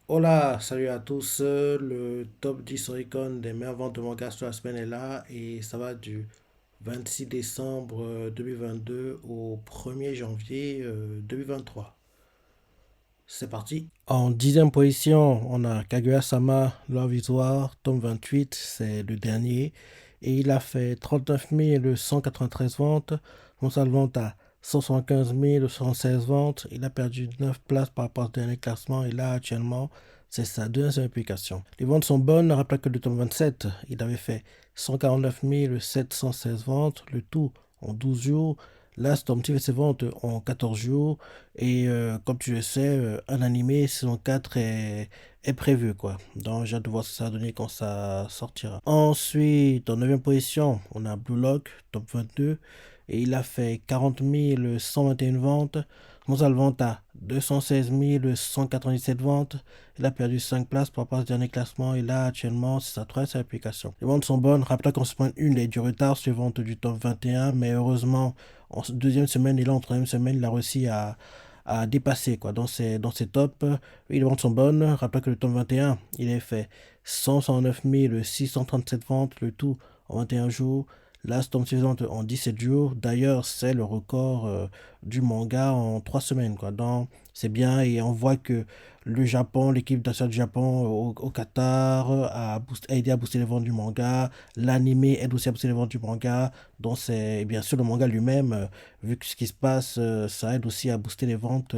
Hola, salut à tous. Le top 10 Oricon des meilleures ventes de manga sur la semaine est là et ça va du 26 décembre 2022 au 1er janvier 2023. C'est parti. En dixième position, on a Kaguya-sama Love is War, tome 28, c'est le dernier. Et il a fait 39 193 ventes. On ça le vente à 175 116 ventes. Il a perdu 9 places par rapport au dernier classement. Et là, actuellement, c'est sa deuxième publication. Les ventes sont bonnes. Rappelez que le tome 27, il avait fait 149 716 ventes, le tout en 12 jours. Là, Stormzy fait ses ventes en 14 jours. Et comme tu le sais, un animé saison 4 est prévu, quoi. Donc, j'ai hâte de voir ce que ça va donner quand ça sortira. Ensuite, en 9 position, on a Blue Lock, top 22. Et il a fait 40 121 ventes. Gonzalo vente à 216 197 ventes. Il a perdu 5 places par rapport au dernier classement. Et là, actuellement, c'est sa troisième application. Les ventes sont bonnes. Rappelez qu'en semaine 1, il a eu du retard sur les ventes du top 21. Mais heureusement, en deuxième semaine et là, en troisième semaine, il a réussi à dépasser quoi, dans ses tops. Oui, les ventes sont bonnes. Rappelez que le top 21, il a fait 169 637 ventes, le tout en 21 jours. La Storm suivante en 17 jours. D'ailleurs, c'est le record du manga en 3 semaines. Quoi. Donc, c'est bien et on voit que le Japon, l'équipe nationale du Japon au Qatar a aidé à booster les ventes du manga. L'animé aide aussi à booster les ventes du manga. Donc, c'est bien sûr le manga lui-même, vu que ce qui se passe, ça aide aussi à booster les ventes,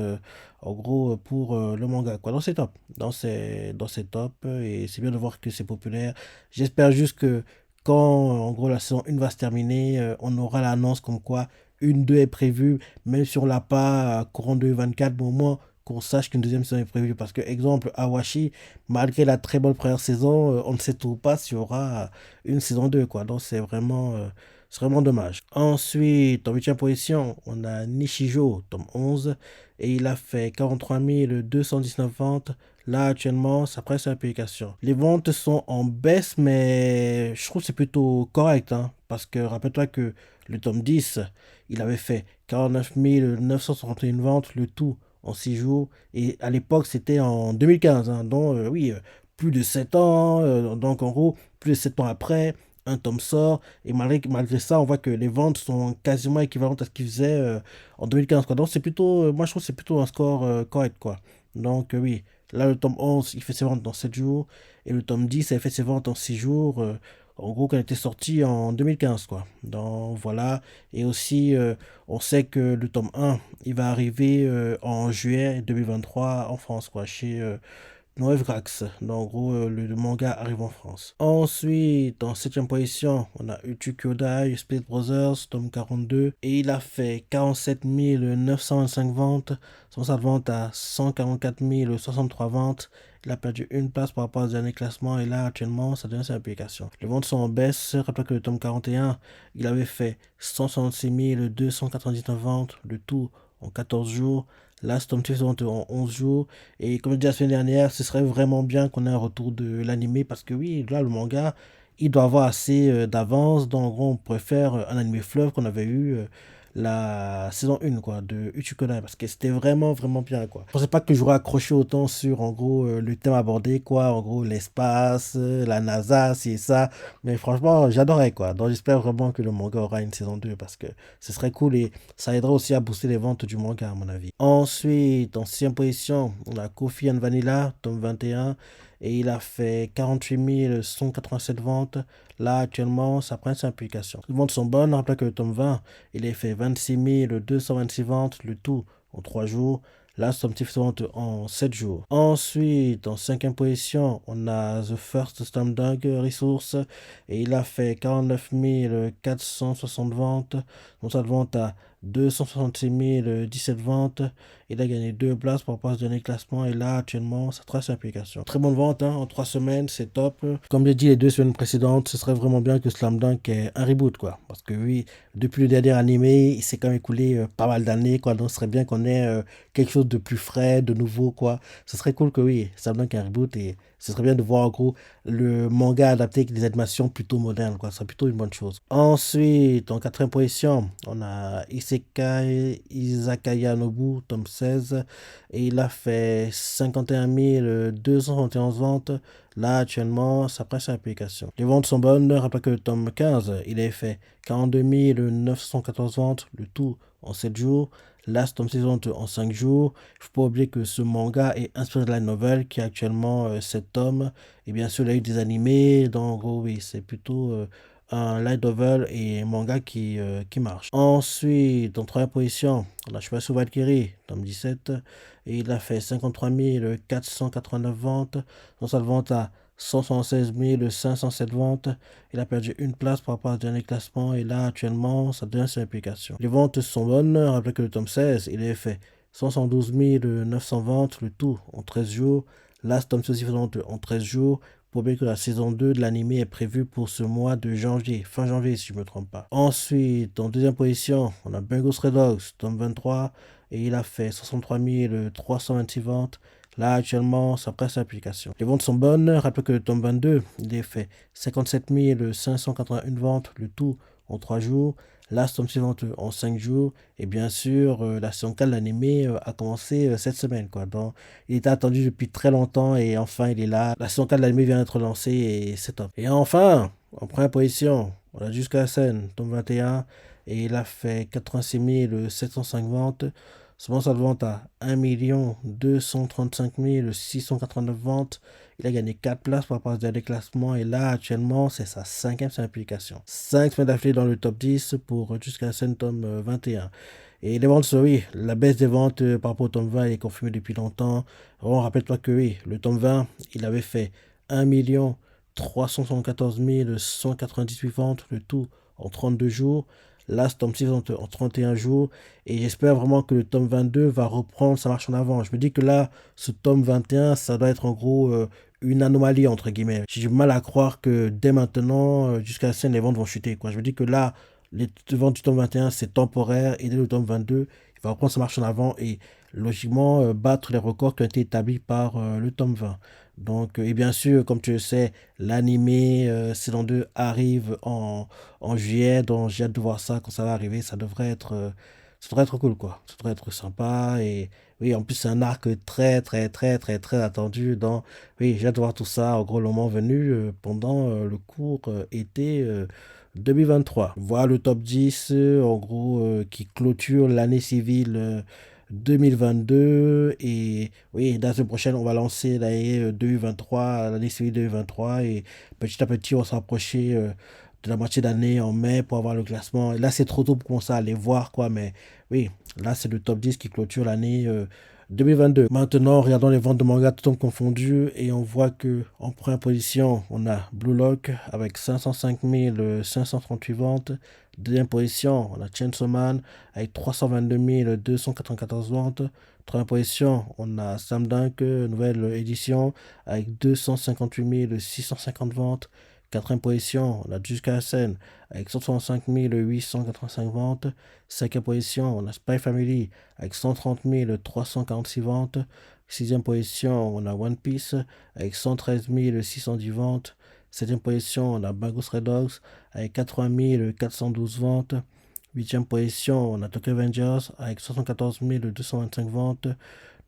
en gros, pour le manga. Quoi. Donc, c'est top. Dans ces top et c'est bien de voir que c'est populaire. J'espère juste que quand, en gros, la saison 1 va se terminer, on aura l'annonce comme quoi une 2 est prévue, même si on l'a pas courant 2024, mais au moins qu'on sache qu'une deuxième saison est prévue. Parce que, exemple, Awashi, malgré la très bonne première saison, on ne sait toujours pas s'il y aura une saison 2 quoi. Donc, c'est vraiment dommage. Ensuite, en huitième position, on a Nishijo, tome 11, et il a fait 43 219 ventes. Là, actuellement, ça presse sa publication. Les ventes sont en baisse, mais je trouve que c'est plutôt correct, hein, parce que rappelle-toi que le tome 10, il avait fait 49 961 ventes, le tout en 6 jours. Et à l'époque, c'était en 2015, hein, donc oui, plus de 7 ans, donc en gros, plus de 7 ans après, un tome sort, et malgré ça, on voit que les ventes sont quasiment équivalentes à ce qu'ils faisaient en 2015, quoi. Donc c'est plutôt, moi je trouve que c'est plutôt un score correct, quoi. Donc oui, là le tome 11, il fait ses ventes dans 7 jours, et le tome 10, il fait ses ventes en 6 jours, en gros, quand il était sorti en 2015, quoi. Donc voilà, et aussi, on sait que le tome 1, il va arriver en juillet 2023 en France, quoi, chez Noël Grax. Donc, en gros, le manga arrive en France. Ensuite, en septième position, on a Uchu Kyodai, Split Brothers, tome 42. Et il a fait 47 925 ventes. Son saldo de vente à 144 063 ventes. Il a perdu une place par rapport aux derniers classements. Et là, actuellement, ça devient sa publication. Les ventes sont en baisse. Rappelez que le tome 41, il avait fait 166 299 ventes. Le tout en 14 jours. Là, Storm Chief sont en 11 jours. Et comme je disais la semaine dernière, ce serait vraiment bien qu'on ait un retour de l'animé parce que oui, là, le manga, il doit avoir assez d'avance. Donc, en gros, on pourrait faire un animé fleuve qu'on avait eu la saison 1 quoi, de Uchikodai parce que c'était vraiment, vraiment bien. Quoi. Je pensais pas que j'aurais accroché autant sur, en gros, le thème abordé, quoi. En gros, l'espace, la NASA, c'est ça. Mais franchement, j'adorais, quoi. Donc, j'espère vraiment que le manga aura une saison 2 parce que ce serait cool et ça aidera aussi à booster les ventes du manga, à mon avis. Ensuite, en sixième position, on a Coffee and Vanilla, tome 21. Et il a fait 48 187 ventes. Là, actuellement, ça prend sa publication. Les ventes sont bonnes. Rappelez que le tome 20, il a fait 26 226 ventes, le tout en 3 jours. Là, son petit vente en 7 jours. Ensuite, en cinquième position, on a The First Slam Dunk Resource. Et il a fait 49 460 ventes. Donc, ça vente à 266 017 ventes. Il a gagné 2 places pour rapport au dernier classement. Et là, actuellement, ça trace l'application. Très bonne vente, hein, en 3 semaines, c'est top. Comme j'ai dit les 2 semaines précédentes, ce serait vraiment bien que Slam Dunk ait un reboot, quoi. Parce que oui, depuis le dernier animé, il s'est quand même écoulé pas mal d'années, quoi. Donc, ce serait bien qu'on ait quelque chose de plus frais, de nouveau, quoi. Ce serait cool que oui, Slam Dunk ait un reboot et ce serait bien de voir en gros le manga adapté avec des animations plutôt modernes, quoi. Ce serait plutôt une bonne chose. Ensuite, en quatrième position, on a Isekai Izakaya Nobu, tome 16, et il a fait 51 271 ventes. Là, actuellement, ça presse sa publication. Les ventes sont bonnes. Rappelez que le tome 15, il a fait 42 914 ventes, le tout en 7 jours. Là, ce tome 6 ventes en 5 jours. Il ne faut pas oublier que ce manga est inspiré de la nouvelle qui a actuellement 7 tomes. Et bien sûr, il y a eu des animés. Donc, en gros, oui, c'est plutôt un light novel et un manga qui marche. Ensuite, en troisième position, on a Shimasu Valkyrie, tome 17. Et il a fait 53 489 ventes. Dans sa vente à 176 507 ventes. Il a perdu une place par rapport au dernier classement. Et là, actuellement, ça devient son implication. Les ventes sont bonnes. Rappelez que le tome 16, il a fait 112 900 ventes, le tout en 13 jours. Là, ce tome 16 en 13 jours. Pour bien que la saison 2 de l'anime est prévue pour ce mois de janvier, fin janvier si je ne me trompe pas. Ensuite, en deuxième position, on a Bungo Stray Dogs, tome 23, et il a fait 63 326 ventes. Là, actuellement, ça presse l'application. Les ventes sont bonnes. Rappelez que le tome 22, il a fait 57 581 ventes, le tout en 3 jours. Là, ce tome suivant en 5 jours. Et bien sûr, la saison 4 de l'anime a commencé cette semaine, quoi. Donc, il était attendu depuis très longtemps et enfin, il est là. La saison 4 de l'anime vient d'être lancée et c'est top. Et enfin, en première position, on a Jusqu'à la scène, tome 21. Et il a fait 86 705 ventes. Souvent, ça vente à 1 235 689 ventes. Il a gagné 4 places par rapport au dernier classement. Et là, actuellement, c'est sa 5e implication. 5 semaines d'affilée dans le top 10 pour Jusqu'à la scène tome 21. Et les ventes, oui, la baisse des ventes par rapport au tome 20 est confirmée depuis longtemps. On rappelle-toi que oui, le tome 20, il avait fait 1 374 198 ventes, le tout en 32 jours. Là, ce tome 6 en 31 jours. Et j'espère vraiment que le tome 22 va reprendre sa marche en avant. Je me dis que là, ce tome 21, ça doit être en gros une anomalie, entre guillemets. J'ai du mal à croire que dès maintenant, jusqu'à la scène, les ventes vont chuter, quoi. Je me dis que là, les ventes du tome 21, c'est temporaire. Et dès le tome 22, il va reprendre sa marche en avant et logiquement battre les records qui ont été établis par le tome 20. Donc, et bien sûr, comme tu le sais, l'animé saison 2 arrive en juillet, donc j'ai hâte de voir ça quand ça va arriver. Ça devrait être cool, quoi. Ça devrait être sympa. Et oui, en plus, c'est un arc très, très, très, très, très attendu. Donc, oui, j'ai hâte de voir tout ça, en gros, le moment venu, pendant le court été 2023. Voilà le top 10, en gros, qui clôture l'année civile 2022. Et oui, la semaine prochaine, on va lancer l'année 2023, l'année civile 2023. Et petit à petit, on s'approcher de la moitié d'année en mai pour avoir le classement. Et là, c'est trop tôt pour commencer à les voir, quoi. Mais oui, là, c'est le top 10 qui clôture l'année 2022. Maintenant, regardons les ventes de mangas tout temps confondus et on voit que en première position, on a Blue Lock avec 505 538 ventes. Deuxième position, on a Chainsaw Man avec 322 294 ventes. Troisième position, on a Slam Dunk, nouvelle édition, avec 258 650 ventes. Quatrième position, on a Jusqu'à la scène avec 165 885 ventes. Cinquième position, on a Spy Family avec 130 346 ventes. Sixième position, on a One Piece avec 113 610 ventes. Septième position, on a Bungo Stray Dogs avec 80 412 ventes. Huitième position, on a Tokyo Avengers avec 74 225 ventes.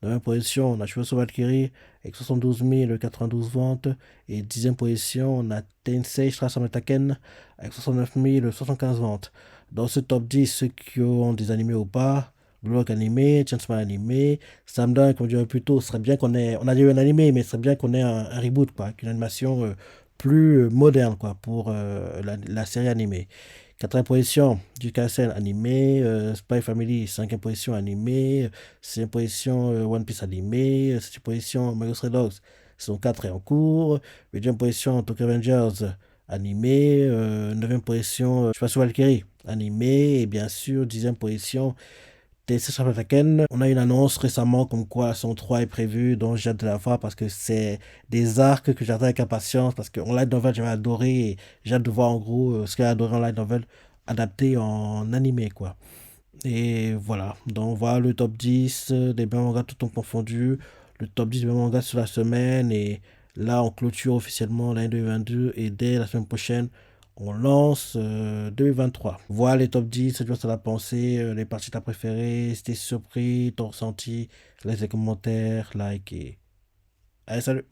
Neuvième position, on a Shibuya Valkyrie avec 72 092 ventes. Et dixième position, on a Tensei Strassam Taken avec 69 075 ventes. Dans ce top 10, ceux qui ont des animés ou pas, Blue Lock animé, Chainsaw Man animé, Samdunk, comme on dirait plus tôt, ce serait bien qu'on ait, on a déjà eu un animé, mais ce serait bien qu'on ait un reboot, quoi, avec une animation plus moderne, quoi, pour la série animée. Quatrième position, Jusqu'à la scène animé, Spy Family, cinquième position animé, sixième position One Piece animé, septième position Mario Stray Dogs, saison 4 est en cours, huitième position Tokyo Avengers animé, neuvième position je passe sur Valkyrie animé, et bien sûr dixième position TC Taken. On a une annonce récemment comme quoi la saison 3 est prévue, donc j'ai hâte de la voir parce que c'est des arcs que j'attends avec impatience parce qu'en light novel j'avais adoré et j'ai hâte de voir en gros ce qu'il y a adoré en light novel adapté en animé, quoi. Et voilà, donc voilà le top 10 des meilleurs mangas tout temps confondus, le top 10 des meilleurs mangas sur la semaine et là on clôture officiellement l'année 2022 et dès la semaine prochaine On lance 2023. Voilà les top 10, c'est ce que tu as pensé, les parties que tu as préférées, si t'es surpris, ton ressenti, laisse des commentaires, like et... Allez, salut!